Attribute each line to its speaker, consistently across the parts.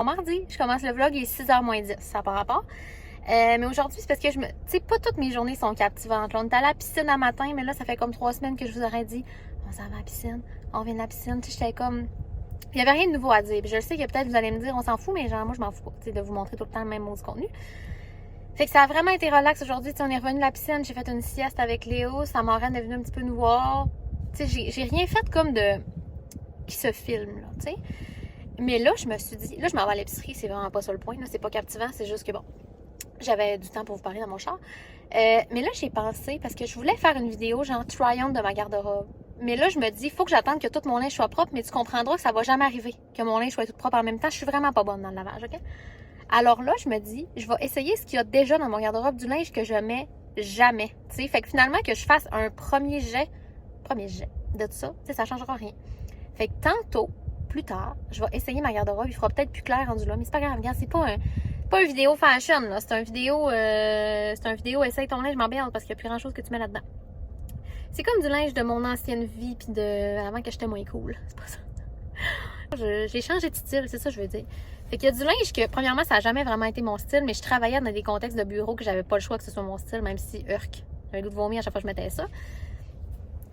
Speaker 1: Bon, mardi, je commence le vlog, il est 6h moins 10, ça par rapport. Mais aujourd'hui, c'est parce que tu sais, pas toutes mes journées sont captivantes. Là, on est allé à la piscine un matin, mais là, ça fait comme 3 semaines que je vous aurais dit, on s'en va à la piscine, on vient de la piscine. Tu sais, j'étais comme, il y avait rien de nouveau à dire. Puis je sais que peut-être vous allez me dire, on s'en fout, mais genre, moi, je m'en fous pas, tu sais, de vous montrer tout le temps le même mot de contenu. Fait que ça a vraiment été relax aujourd'hui. Tu sais, on est revenu de la piscine, j'ai fait une sieste avec Léo, sa marraine est venue un petit peu nous voir. Tu sais, j'ai rien fait comme de qui se filme, là, tu sais. Mais là, je me suis dit, là, je m'en vais à l'épicerie, c'est vraiment pas ça le point, là, c'est pas captivant, c'est juste que bon, j'avais du temps pour vous parler dans mon char. Mais là, j'ai pensé, parce que je voulais faire une vidéo genre try-on de ma garde-robe. Mais là, je me dis, il faut que j'attende que tout mon linge soit propre, mais tu comprendras que ça va jamais arriver, que mon linge soit tout propre en même temps. Je suis vraiment pas bonne dans le lavage, OK? Alors là, je me dis, je vais essayer ce qu'il y a déjà dans mon garde-robe, du linge que je mets jamais. Tu sais, fait que finalement, que je fasse un premier jet de tout ça, tu sais, ça changera rien. Fait que tantôt, plus tard, je vais essayer ma garde-robe. Il fera peut-être plus clair rendu là, mais c'est pas grave. Regarde, c'est pas une vidéo fashion, là. C'est un vidéo essaye ton linge, je m'embête parce qu'il n'y a plus grand-chose que tu mets là-dedans. C'est comme du linge de mon ancienne vie puis de avant que j'étais moins cool. C'est pas ça. J'ai changé de style, c'est ça que je veux dire. Fait qu'il y a du linge que, premièrement, ça n'a jamais vraiment été mon style, mais je travaillais dans des contextes de bureau que j'avais pas le choix que ce soit mon style, même si, j'avais le goût de vomir à chaque fois que je mettais ça.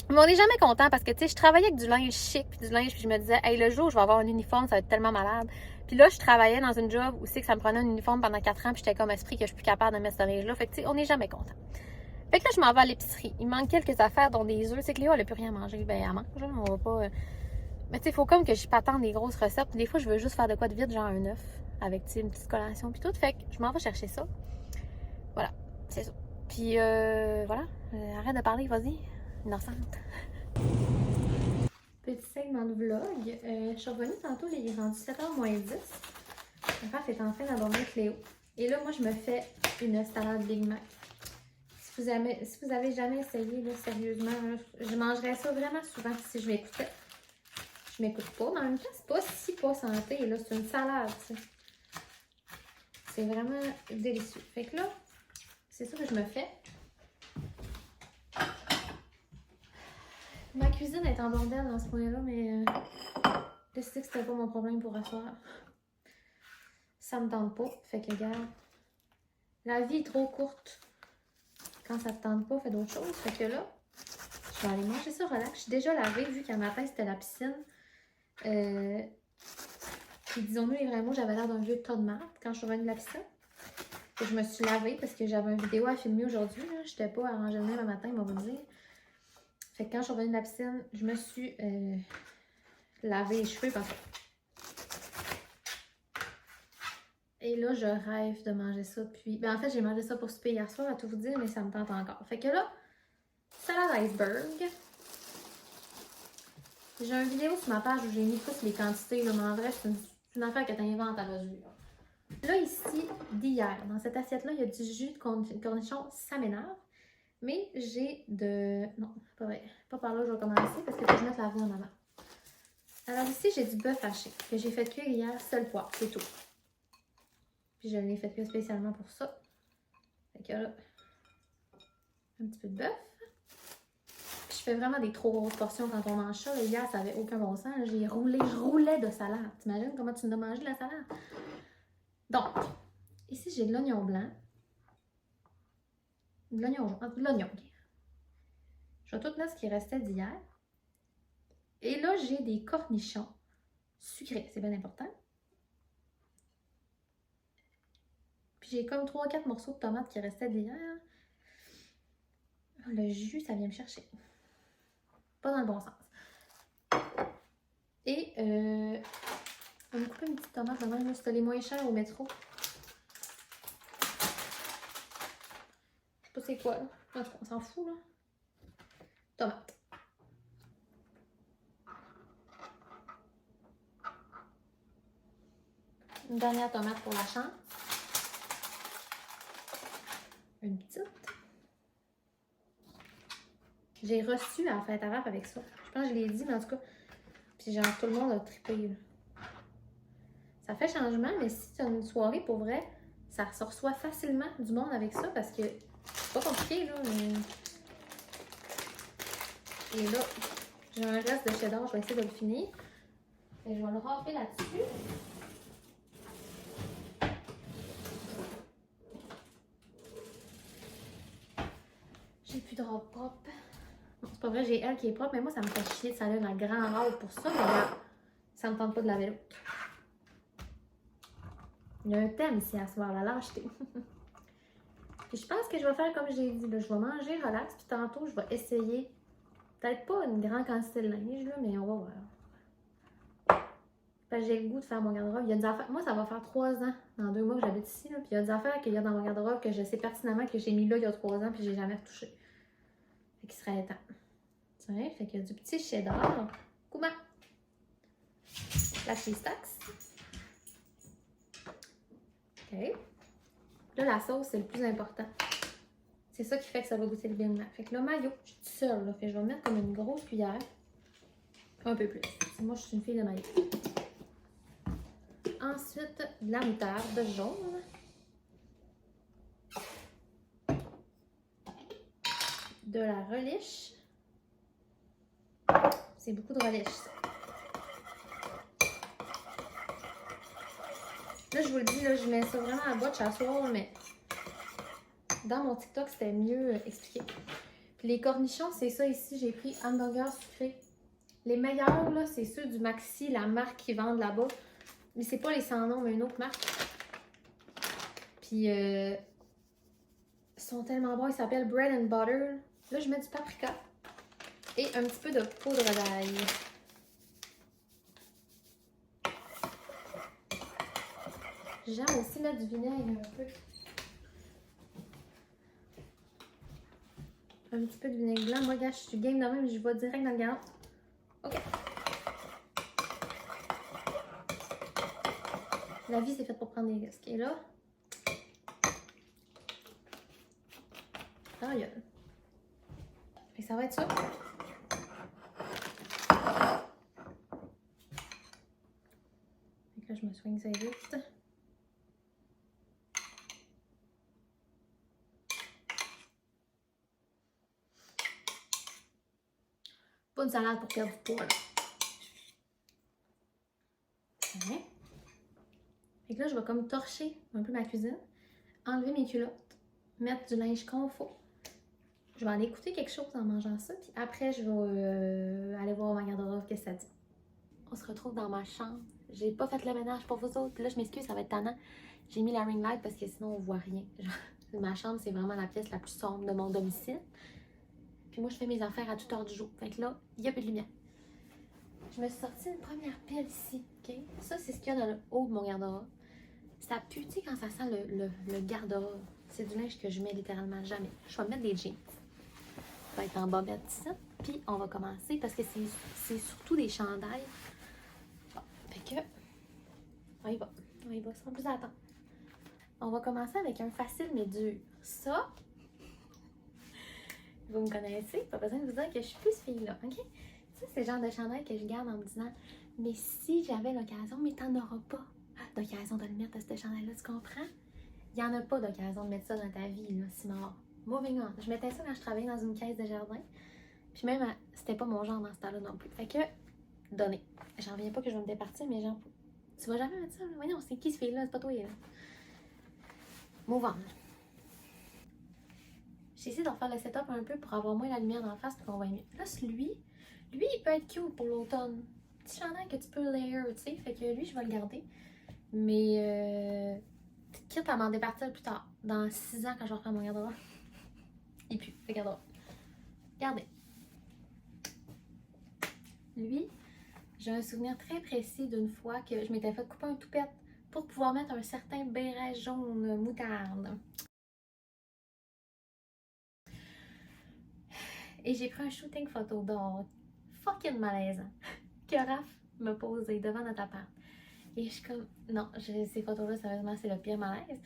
Speaker 1: Mais on n'est jamais content parce que, tu sais, je travaillais avec du linge chic puis du linge, puis je me disais, hey, le jour où je vais avoir un uniforme, ça va être tellement malade. Puis là, je travaillais dans une job où c'est que ça me prenait un uniforme pendant 4 ans, puis j'étais comme esprit que je suis plus capable de mettre ce linge-là. Fait que, tu sais, on n'est jamais content. Fait que là, je m'en vais à l'épicerie. Il manque quelques affaires, dont des œufs. C'est que Léo, elle a plus rien à manger. Ben, elle mange, là, on va pas. Mais tu sais, il faut comme que je patente des grosses recettes. Puis des fois, je veux juste faire de quoi de vite, genre un œuf, avec, tu sais, une petite collation, puis tout. Fait que je m'en vais chercher ça. Voilà, c'est ça. Puis, voilà. Arrête de parler, vas-y. Innocente. Petit segment de vlog. Je suis revenue tantôt, il est rendu 7h moins 10. Mon père est en train d'endormir Cléo. Et là, moi, je me fais une salade Big Mac. Si vous avez jamais essayé, là, sérieusement, là, je mangerais ça vraiment souvent si je m'écoutais. Je m'écoute pas, mais en même temps, c'est pas si pas santé, là. C'est une salade, tu sais. C'est vraiment délicieux. Fait que là, c'est ça que je me fais. Ma cuisine est en bordel dans ce point-là, mais je sais que c'était pas mon problème pour asseoir. Ça me tente pas. Fait que, regarde, la vie est trop courte. Quand ça te tente pas, fais d'autres choses. Fait que là, je vais aller manger ça relax. Je suis déjà lavée, vu qu'à matin, c'était la piscine. Puis disons-nous les vrais mots, j'avais l'air d'un vieux tas de marde quand je suis revenue de la piscine. Et je me suis lavée parce que j'avais une vidéo à filmer aujourd'hui. Je n'étais pas arrangée le même matin, on va vous dire. Fait que quand je suis revenue de la piscine, je me suis lavé les cheveux parce que... Et là, je rêve de manger ça. Puis, ben en fait, j'ai mangé ça pour souper hier soir, à tout vous dire, mais ça me tente encore. Fait que là, salade iceberg. J'ai une vidéo sur ma page où j'ai mis toutes les quantités, là, mais en vrai, c'est une affaire que tu inventes à la vue. Là, ici, d'hier, dans cette assiette-là, il y a du jus de cornichon, ça m'énerve. Mais j'ai de... Non, pas vrai. Pas par là, je vais commencer parce que faut que je mette la viande en avant. Alors ici, j'ai du bœuf haché que j'ai fait cuire hier, seul poivre, c'est tout. Puis je l'ai fait cuire spécialement pour ça. Fait que là, un petit peu de bœuf. Puis je fais vraiment des trop grosses portions quand on mange ça. Là, hier, ça avait aucun bon sens. Je roulais de salade. T'imagines comment tu nous as mangé de la salade? Donc, ici, j'ai de l'oignon blanc. De l'oignon jaune. De l'oignon. Je vais tout mettre ce qui restait d'hier. Et là, j'ai des cornichons sucrés. C'est bien important. Puis j'ai comme 3-4 morceaux de tomates qui restaient d'hier. Le jus, ça vient me chercher. Pas dans le bon sens. Et on va couper une petite tomate. Demain, c'était les moins chers au métro. Je sais pas c'est quoi, là. En tout cas, on s'en fout, là. Tomate. Une dernière tomate pour la chance. Une petite. J'ai reçu à la fête à rap avec ça. Je pense que je l'ai dit, mais en tout cas. Puis genre, tout le monde a trippé, là. Ça fait changement, mais si tu as une soirée pour vrai, ça se reçoit facilement du monde avec ça parce que c'est pas compliqué, là. Mais... Et là, j'ai un reste de cheddar, je vais essayer de le finir. Et je vais le râper là-dessus. plus de robe propre. Bon, c'est pas vrai, j'ai elle qui est propre, mais moi, ça me fait chier de salir la grande robe pour ça. Mais là, ça me tente pas de laver l'autre. Il y a un thème ici à soir, la lâcheté. Puis je pense que je vais faire comme j'ai dit. Là, je vais manger relax, puis tantôt, je vais essayer. Peut-être pas une grande quantité de linge, là, mais on va voir. Parce que j'ai le goût de faire mon garde-robe. Il y a des affaires. Moi, ça va faire 3 ans, dans 2 mois que j'habite ici. Là, puis il y a des affaires qu'il y a dans mon garde-robe que je sais pertinemment que j'ai mis là il y a 3 ans, puis j'ai jamais retouché. Fait qu'il serait temps. Tiens, fait qu'il y a du petit cheddar. Comment? La cheese tax. OK. Là, la sauce, c'est le plus important. C'est ça qui fait que ça va goûter le bien. Fait que là, mayo, je suis toute seule. Là, fait que je vais mettre comme une grosse cuillère. Un peu plus. Moi, je suis une fille de mayo. Ensuite, de la moutarde jaune. De la relish. C'est beaucoup de relish, ça. Là, je vous le dis, là, je mets ça vraiment à botch à soir, mais dans mon TikTok, c'était mieux expliqué. Puis les cornichons, c'est ça ici. J'ai pris hamburger sucré. Les meilleurs, là, c'est ceux du Maxi, la marque qu'ils vendent là-bas. Mais c'est pas les sans nom, mais une autre marque. Puis, ils sont tellement bons. Ils s'appellent Bread and Butter. Là, je mets du paprika et un petit peu de poudre d'ail. J'aime aussi mettre du vinaigre un peu. Un petit peu de vinaigre blanc. Moi, gars, je suis game de même, je vais direct dans le garde. OK. La vie, c'est faite pour prendre des risques. Et là, aïe. Et ça va être ça. Et là, je me soigne ça vite. Pas une salade pour perdre du poids, là. Ouais. Fait que là, je vais comme torcher un peu ma cuisine, enlever mes culottes, mettre du linge confort. Je vais aller écouter quelque chose en mangeant ça, puis après, je vais aller voir ma garde-robe, qu'est-ce que ça dit. On se retrouve dans ma chambre. J'ai pas fait le ménage pour vous autres, puis là, je m'excuse, ça va être tannant. J'ai mis la ring light parce que sinon, on voit rien. Ma chambre, c'est vraiment la pièce la plus sombre de mon domicile. Puis moi, je fais mes affaires à toute heure du jour. Fait que là, il n'y a plus de lumière. Je me suis sorti une première pile ici, OK? Ça, c'est ce qu'il y a dans le haut de mon garde-robe. Ça pue, tu sais, quand ça sent le garde-robe. C'est du linge que je mets littéralement jamais. Je vais mettre des jeans. Ça va être en bobette ici. Puis, on va commencer parce que c'est surtout des chandails. Bon, fait que, on y va. On y va sans plus attendre. On va commencer avec un facile mais dur. Ça, vous me connaissez, pas besoin de vous dire que je suis plus fille-là, OK? Ça, c'est le genre de chandail que je garde en me disant, mais si j'avais l'occasion, mais t'en auras pas d'occasion de le mettre, ce chandail-là, tu comprends? Il n'y en a pas d'occasion de mettre ça dans ta vie, là, sinon, moving on. Je mettais ça quand je travaillais dans une caisse de jardin, puis même, c'était pas mon genre dans ce temps-là non plus. Fait que, donné. J'en reviens pas que je vais me départir, mais genre, tu vas jamais mettre ça, là? Voyons, c'est qui ce fille-là? C'est pas toi, là. Move on. J'ai essayé d'en faire le setup un peu pour avoir moins la lumière d'en face pour qu'on voit mieux. Là, lui, il peut être cute pour l'automne. Petit chandail que tu peux layer, tu sais. Fait que lui, je vais le garder. Mais, quitte à m'en départir plus tard. Dans 6 ans, quand je vais refaire mon garde-robe. Et puis, le garde-robe. Regardez. Lui, j'ai un souvenir très précis d'une fois que je m'étais fait couper un toupette pour pouvoir mettre un certain béret jaune moutarde. Et j'ai pris un shooting photo d'or fucking malaisant que Raph m'a posé devant notre appart. Et je suis comme, non, ces photos-là, sérieusement, c'est le pire malaise.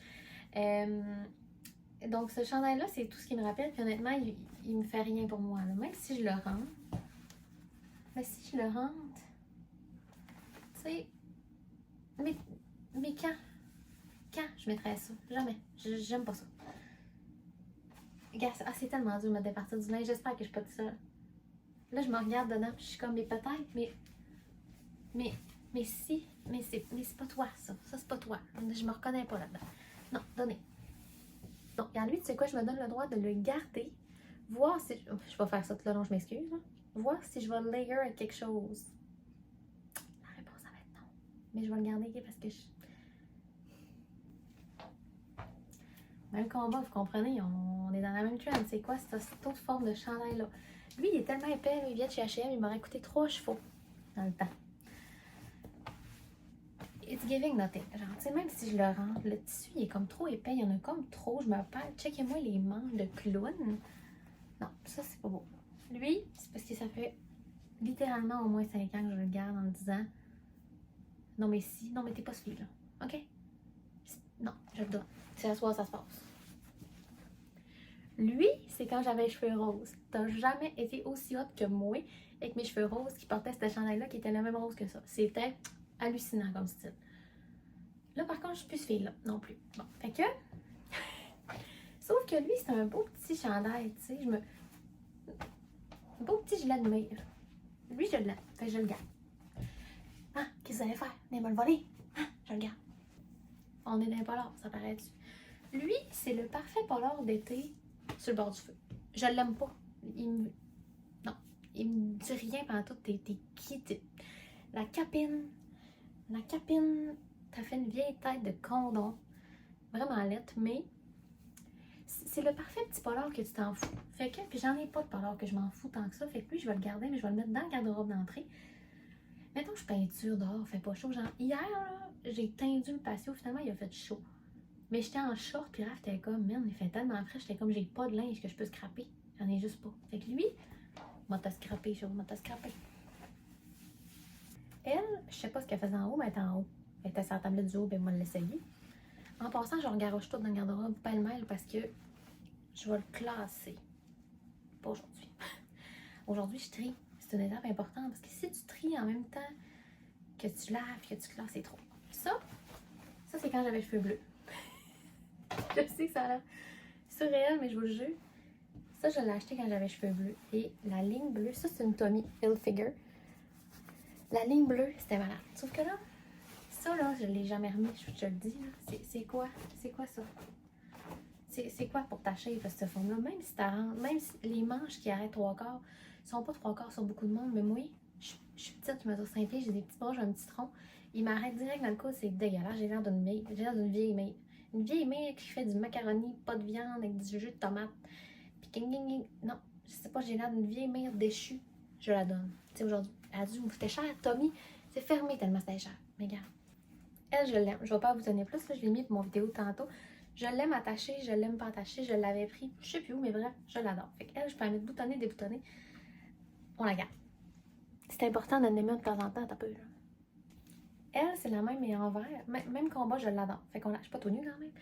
Speaker 1: Donc, ce chandail-là, c'est tout ce qui me rappelle. Puis honnêtement, il me fait rien pour moi. Là. Même si je le rentre. Mais si je le rentre, tu sais, mais quand je mettrais ça? Jamais. J'aime pas ça. Regarde, c'est tellement dur de me départir du linge. J'espère que je suis pas toute seule. Là, je me regarde dedans, puis je suis comme, mais peut-être, mais c'est pas toi, ça. Ça, c'est pas toi. Je me reconnais pas là-dedans. Non, donnez. Donc, regarde, lui, tu sais quoi, je me donne le droit de le garder, voir si... Je vais faire ça tout le long, je m'excuse. Voir si je vais layer avec quelque chose. La réponse, ça va être non. Mais je vais le garder parce que Même combat, vous comprenez, on est dans la même trend. C'est quoi cette autre forme de chandail-là? Lui, il est tellement épais, il vient de chez H&M, il m'aurait coûté 3 chevaux dans le temps. It's giving nothing. Genre, tu sais, même si je le rentre, le tissu, il est comme trop épais, il y en a comme trop, je me perds. Checkez-moi les manches de clown. Non, ça, c'est pas beau. Lui, c'est parce que ça fait littéralement au moins 5 ans que je le garde en me disant non, mais si, non, mais t'es pas celui-là. OK? Non, je le donne. C'est à soir, ça se passe. Lui, c'est quand j'avais les cheveux roses. T'as jamais été aussi hot que moi avec mes cheveux roses qui portaient cette chandail-là qui était le même rose que ça. C'était hallucinant comme style. Là, par contre, je suis plus ce fille-là non plus. Bon, fait que... Sauf que lui, c'est un beau petit chandail, tu sais. Un beau petit, je l'admire. Lui, je l'aime. Fait que je le garde. Ah, qu'est-ce que vous allez faire? Venez me le voler. Ah, je le garde. On est dans les polars, ça paraît-tu? Lui, c'est le parfait polar d'été sur le bord du feu. Je l'aime pas. Non, il me dit rien pendant tout. T'es qui? La capine, t'as fait une vieille tête de condom. Vraiment laite, mais c'est le parfait petit polar que tu t'en fous. Fait que, puis j'en ai pas de polar que je m'en fous tant que ça. Fait que lui, je vais le garder, mais je vais le mettre dans le garde-robe d'entrée. Mettons que je peinture dehors, fait pas chaud. Genre, hier, là, j'ai teindu le patio, finalement, il a fait chaud. Mais j'étais en short, puis Raph était comme, man, il fait tellement frais, j'étais comme, j'ai pas de linge que je peux scraper. J'en ai juste pas. Fait que lui, m'a scrappé, m'a scrappé. Elle, je sais pas ce qu'elle faisait en haut, mais elle était en haut. Elle était sur la tablette du haut, ben moi, l'essayer. En passant, je regaroche tout dans le garde-robe pêle-mêle parce que je vais le classer. Pas aujourd'hui. Aujourd'hui, je trie. C'est une étape importante parce que si tu tries en même temps que tu laves, que tu classes, c'est trop. Ça c'est quand j'avais les cheveux bleus. Je sais que ça a l'air surréel, mais je vous le jure. Ça, je l'ai acheté quand j'avais les cheveux bleus. Et la ligne bleue, ça, c'est une Tommy Hilfiger. La ligne bleue, c'était malade. Sauf que là, ça, là, je l'ai jamais remis, je te le dis. C'est quoi? C'est quoi ça? C'est quoi pour ta shape, cette forme-là? Même si même si les manches qui arrêtent 3/4, sont pas 3/4 sur beaucoup de monde, mais moi, je suis petite, je mesure 5 pieds, j'ai des petits bras, j'ai un petit tronc. Il m'arrête direct dans le cou, c'est dégueulasse. J'ai l'air d'une vieille mère. Une vieille mère qui fait du macaroni, pas de viande, avec du jus de tomate. Puis non, je sais pas, j'ai l'air d'une vieille mère déchue. Je la donne. Tu sais, aujourd'hui, elle a dit, c'était cher, Tommy. C'est fermé tellement c'était cher. Mais regarde. Elle, je l'aime. Je vais pas vous donner plus, là, je l'ai mis pour mon vidéo tantôt. Je l'aime attachée, je l'aime pas attachée. Je l'avais pris, je sais plus où, mais bref, je l'adore. Fait qu'elle, je peux la mettre boutonnée, déboutonnée. On la garde. C'est important d'en aimer de temps en temps, t'as peu, là. Elle, c'est la même, mais en vert. Même combat, je l'adore. Fait qu'on la... Je suis pas tout nue quand même.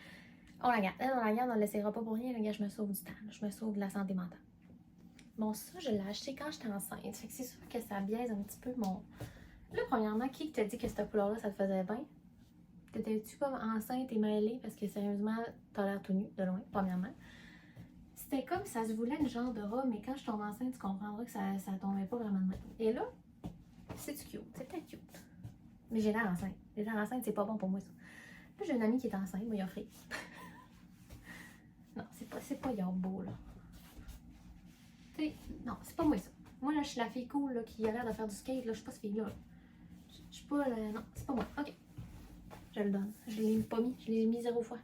Speaker 1: On la garde. Elle, on la garde, on ne laissera pas pour rien. Les gars, je me sauve du temps. Là. Je me sauve de la santé mentale. Bon, ça, je l'ai acheté quand j'étais enceinte. Fait que c'est sûr que ça biaise un petit peu mon... Là, premièrement, qui t'a dit que cette couleur-là, ça te faisait bien? T'étais-tu comme enceinte et mêlée? Parce que sérieusement, t'as l'air tout nu, de loin, premièrement. C'était comme ça se voulait une genre de robe, mais quand je tombe enceinte, tu comprendras que ça tombait pas vraiment de même. Et là, c'est-tu cute? C'était cute. Mais j'ai l'air enceinte. J'ai l'air enceinte, c'est pas bon pour moi, ça. Là, j'ai une amie qui est enceinte, moi, il a offert. Non, c'est pas beau, là. T'sais, non, c'est pas moi, ça. Moi, là, je suis la fille cool, là, qui a l'air de faire du skate, là. Je suis pas cette fille-là. Je suis pas... non, c'est pas moi. OK. Je le donne. Je l'ai pas mis. Je l'ai mis 0 fois.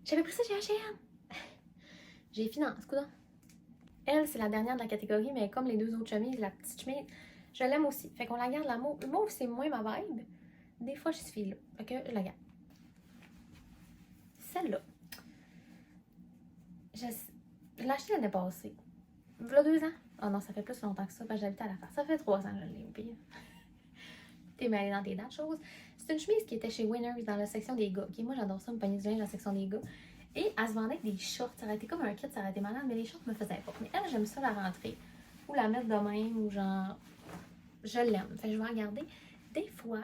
Speaker 1: J'avais pris ça chez H&M. J'ai finance, coudonc. Elle, c'est la dernière de la catégorie, mais comme les deux autres chemises, la petite chemise, je l'aime aussi. Fait qu'on la garde, la mauve. Le mauve, c'est moins ma vibe. Des fois, je suis fille-là. Fait que je la garde. Celle-là. Je l'ai achetée l'année passée. Il y a 2 ans. Oh non, ça fait plus longtemps que ça, parce que j'habitais à la face. Ça fait 3 ans que je l'ai payée. T'es mêlée dans tes dents, chose. C'est une chemise qui était chez Winners dans la section des gars. Okay? Moi, j'adore ça, me pogner du linge dans la section des gars. Et elle se vendait avec des shorts. Ça aurait été comme un kit, ça aurait été malade, mais les shorts me faisaient pas. Mais elle, j'aime ça la rentrer. Ou la mettre de même, ou genre. Je l'aime. Fait que je vais regarder. Des fois,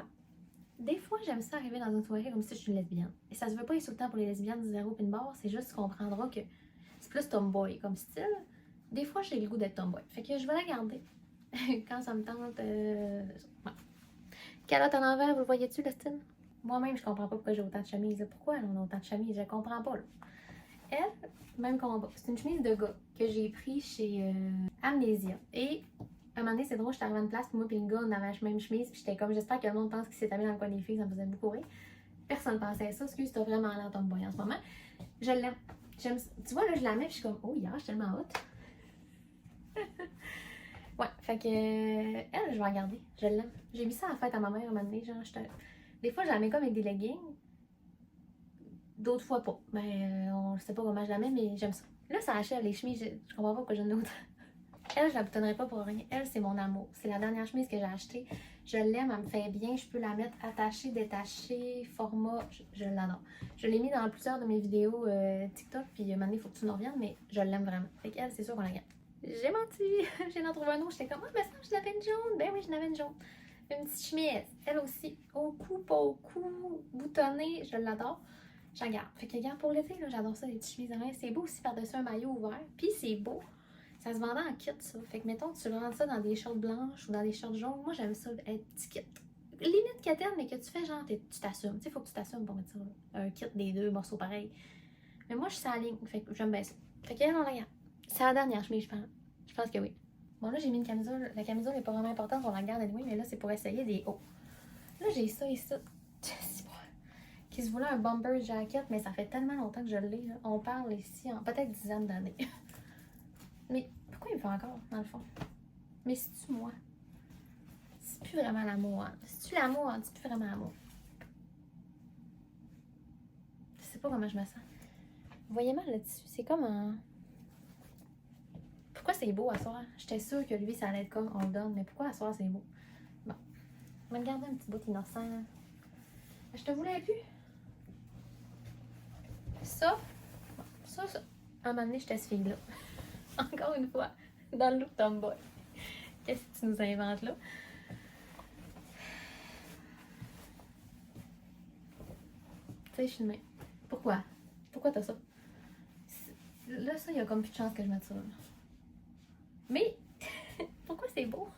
Speaker 1: j'aime ça arriver dans une soirée comme si je suis une lesbienne. Et ça se veut pas insultant pour les lesbiennes, zéro pin bar. C'est juste tu comprendras que c'est plus tomboy comme style. Des fois, j'ai le goût d'être tomboy. Fait que je vais la garder. Quand ça me tente. Ouais. Calotte en envers, vous le voyez-tu, le style? Moi-même, je comprends pas pourquoi j'ai autant de chemises. Pourquoi on a autant de chemises? Je comprends pas, là. Elle, même combat. C'est une chemise de gars que j'ai pris chez Amnesia. Et à un moment donné, c'est drôle, j'étais arrivée à une place, puis moi et le gars, on avait la même chemise, puis j'étais comme, j'espère que le monde pense qu'il s'est mis dans le coin des filles, ça me faisait beaucoup rire. Personne pensait à ça, excuse, t'as vraiment l'air tomboy en ce moment. Je l'aime. Tu vois, là, je la mets, puis je suis comme, oh, yeah, je suis tellement hot. Ouais, fait que, elle, je vais regarder, je l'aime. J'ai mis ça à la fête à ma mère à un moment donné, genre, des fois, je la mets comme avec des leggings, d'autres fois pas. Ben, on sait pas comment je la mets, mais j'aime ça. Là, ça achève les chemises, je comprends pas pourquoi j'en ai autant. Elle, je la boutonnerai pas pour rien. Elle, c'est mon amour. C'est la dernière chemise que j'ai achetée. Je l'aime, elle me fait bien. Je peux la mettre attachée, détachée, format. Je l'adore. Je l'ai mis dans plusieurs de mes vidéos TikTok, puis maintenant, il faut que tu nous reviennes, mais je l'aime vraiment. Fait qu'elle, c'est sûr qu'on la garde. J'ai menti. J'ai trouvé un autre. J'étais comme, ah, mais ça, je l'avais une jaune. Ben oui, je l'avais une jaune. Une petite chemise. Elle aussi. Au cou, pas au cou. Boutonnée. Je l'adore. J'en garde. Fait que, regarde, pour l'été, j'adore ça, les petites chemises. C'est beau aussi par-dessus un maillot ouvert. Puis c'est beau. Ça se vendait en kit, ça. Fait que, mettons, tu rentres ça dans des shorts blanches ou dans des shorts jaunes. Moi, j'aime ça être petit kit. Limite quétaine, mais que tu fais genre, tu t'assumes. Tu sais, faut que tu t'assumes pour mettre ça. Un kit des deux morceaux pareils. Mais moi, je suis à la ligne. Fait que j'aime bien ça. Fait qu'elle, on la garde. C'est la dernière chemise, je pense. Je pense que oui. Bon, là, j'ai mis une camisole. La camisole n'est pas vraiment importante, on la garde anyway, mais là, c'est pour essayer des hauts. Là, j'ai ça et ça. Qui se voulait un bomber jacket, mais ça fait tellement longtemps que je l'ai. Là. On parle ici en peut-être dizaines d'années. Mais pourquoi il me fait encore, dans le fond? Mais c'est-tu moi? C'est plus vraiment l'amour. Hein? C'est-tu l'amour? Hein? C'est plus vraiment l'amour. Je sais pas comment je me sens. Vous voyez mal là-dessus? C'est comme un... Pourquoi c'est beau à soir? J'étais sûre que lui, ça allait être comme on le donne, mais pourquoi à soir c'est beau? Bon. On va me garder un petit bout innocent. Je te voulais plus. Ça. Un moment donné, j'étais ce fille-là. Encore une fois, dans le look tomboy. Qu'est-ce que tu nous inventes là? Tu sais, je suis de même. Pourquoi? Pourquoi t'as ça? Là, ça, il y a comme plus de chance que je mette ça. Là. Mais, pourquoi c'est beau?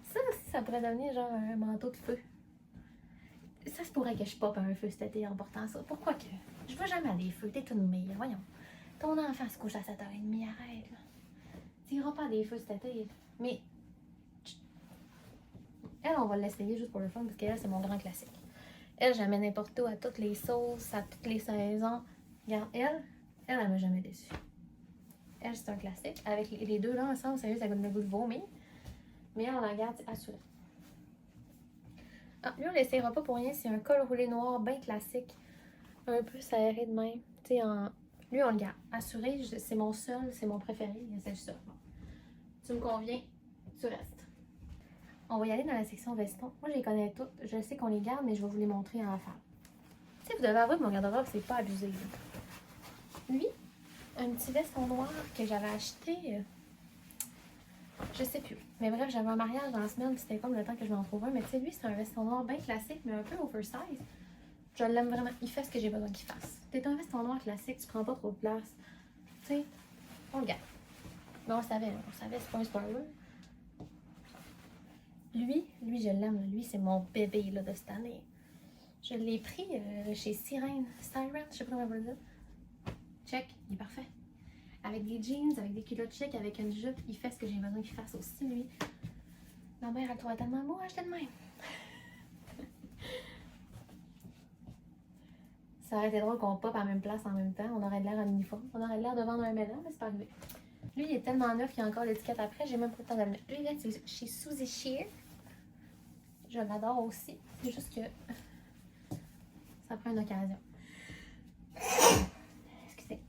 Speaker 1: Ça aussi, ça pourrait devenir genre un manteau de feu. Ça se pourrait que je pop un feu cet été en portant ça. Pourquoi que? Je vois jamais des feux, t'es toute meilleure. Voyons. Ton enfant se couche à 7h30, arrête là. Tu iras pas à des feux cet été. Mais, elle, on va l'essayer juste pour le fun parce qu'elle, c'est mon grand classique. Elle, je la mets n'importe où, à toutes les sauces, à toutes les saisons. Regarde, elle m'a jamais déçue. Elle, c'est un classique. Avec les deux là ensemble, sérieux, ça donne le goût de vomir. Mais elle, on la garde assurée. Ah, lui, on l'essayera pas pour rien. C'est un col roulé noir, bien classique. Un peu serré de même. Tu sais, lui, on le garde. Assuré, c'est mon seul, c'est mon préféré. C'est ça. Bon. Tu me conviens, tu restes. On va y aller dans la section vestons. Moi, je les connais toutes. Je sais qu'on les garde, mais je vais vous les montrer en affaire. Tu sais, vous devez avouer que mon garde-robe, c'est pas abusé. Là. Lui, un petit veston noir que j'avais acheté... je sais plus. Mais bref, j'avais un mariage dans la semaine, puis c'était comme le temps que je m'en trouve un. Mais tu sais, lui, c'est un veston noir bien classique, mais un peu oversize. Je l'aime vraiment. Il fait ce que j'ai besoin qu'il fasse. T'es un veston noir classique, tu prends pas trop de place. Tu sais, on le garde. Mais on le savait, c'est pas un spoiler. Lui, je l'aime. Lui, c'est mon bébé là, de cette année. Je l'ai pris chez Siren, je sais pas comment on va le dire. Check, il est parfait. Avec des jeans, avec des culottes check, avec une jupe, il fait ce que j'ai besoin qu'il fasse aussi, lui. Ma mère, elle trouvait tellement beau, acheter de même. Ça aurait été drôle qu'on pop à la même place en même temps. On aurait de l'air en uniforme. On aurait de l'air de vendre un mélange, mais c'est pas arrivé. Lui, il est tellement neuf qu'il y a encore l'étiquette après. J'ai même pas le temps de le mettre. Lui, il vient chez Suzy Shear. Je l'adore aussi. C'est juste que ça prend une occasion. Excusez.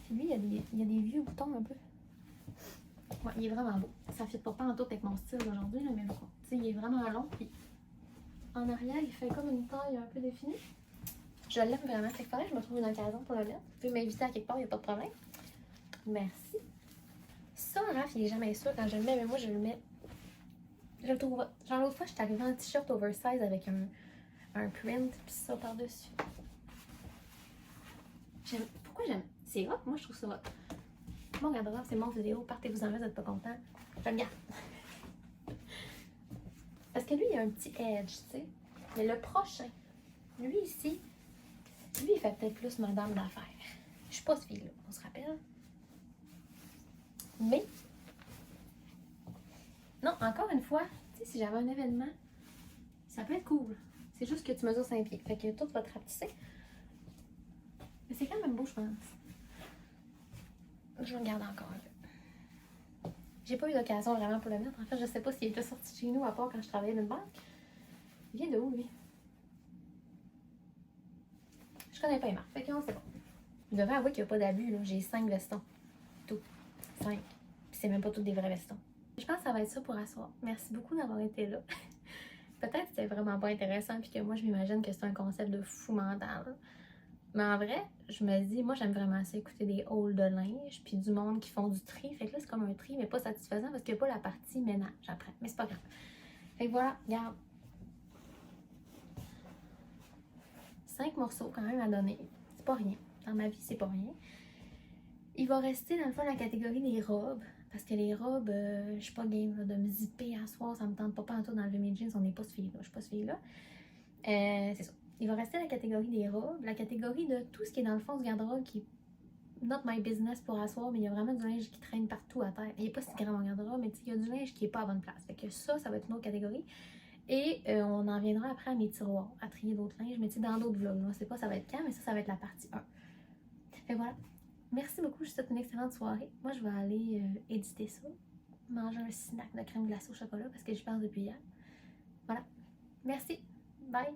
Speaker 1: Puis lui, il y a des vieux boutons un peu. Ouais, il est vraiment beau. Ça ne fit pas en tout avec mon style d'aujourd'hui, mais bon. Tu sais, il est vraiment long. Puis en arrière, il fait comme une taille un peu définie. Je l'aime vraiment. Fait que pareil, je me trouve une occasion pour le mettre. Tu peux m'inviter à quelque part, il n'y a pas de problème. Merci. Ça, Raph, il est jamais sûr quand je le mets, mais moi, je le mets. Je le trouve. Genre, l'autre fois, je suis arrivée en t-shirt oversize avec un print, puis ça par-dessus. Pourquoi j'aime? C'est hot, moi, je trouve ça hot. Mon garde-robe, c'est mon vidéo. Partez-vous en là, vous n'êtes pas content. Je le garde. Parce que lui, il a un petit edge, tu sais. Mais le prochain, lui ici, Lui, il fait peut-être plus madame d'affaires. Je suis pas ce fille-là, on se rappelle. Mais, non, encore une fois, tu sais, si j'avais un événement, ça peut être cool. C'est juste que tu mesures 5 pieds. Fait que tout va te rapetisser. Mais c'est quand même beau, je pense. Je regarde encore un peu. J'ai pas eu d'occasion vraiment pour le mettre. En fait, je sais pas s'il est déjà sorti de chez nous à part quand je travaillais dans une banque. Il vient de où, lui? Je connais pas les marques. Fait que non, c'est bon. Je devrais avouer qu'il n'y a pas d'abus, là. J'ai 5 vestons. Tout. 5. Puis c'est même pas tous des vrais vestons. Je pense que ça va être ça pour asseoir. Merci beaucoup d'avoir été là. Peut-être que c'était vraiment pas intéressant puis que moi, je m'imagine que c'est un concept de fou mental. Mais en vrai, je me dis, moi, j'aime vraiment ça écouter des hauls de linge puis du monde qui font du tri. Fait que là, c'est comme un tri, mais pas satisfaisant parce qu'il n'y a pas la partie ménage après. Mais c'est pas grave. Fait que voilà, regarde. 5 morceaux quand même à donner. C'est pas rien. Dans ma vie, c'est pas rien. Il va rester dans le fond la catégorie des robes. Parce que les robes, je suis pas game là, de me zipper à soir, ça me tente pas en tout d'enlever mes jeans, on n'est pas ce fille-là, je suis pas ce fille-là. C'est ça. Il va rester la catégorie des robes, la catégorie de tout ce qui est dans le fond du garde-robe qui est not my business pour asseoir, mais il y a vraiment du linge qui traîne partout à terre. Il n'est pas si grand mon garde-robe, mais il y a du linge qui est pas à bonne place. Fait que ça va être une autre catégorie. Et on en viendra après à mes tiroirs, à trier d'autres linges, mais dans d'autres vlogs. Je sais pas ça va être quand, mais ça va être la partie 1. Fait voilà. Merci beaucoup, je vous souhaite une excellente soirée. Moi, je vais aller éditer ça, manger un snack de crème glacée au chocolat parce que j'y pense depuis hier. Voilà. Merci. Bye.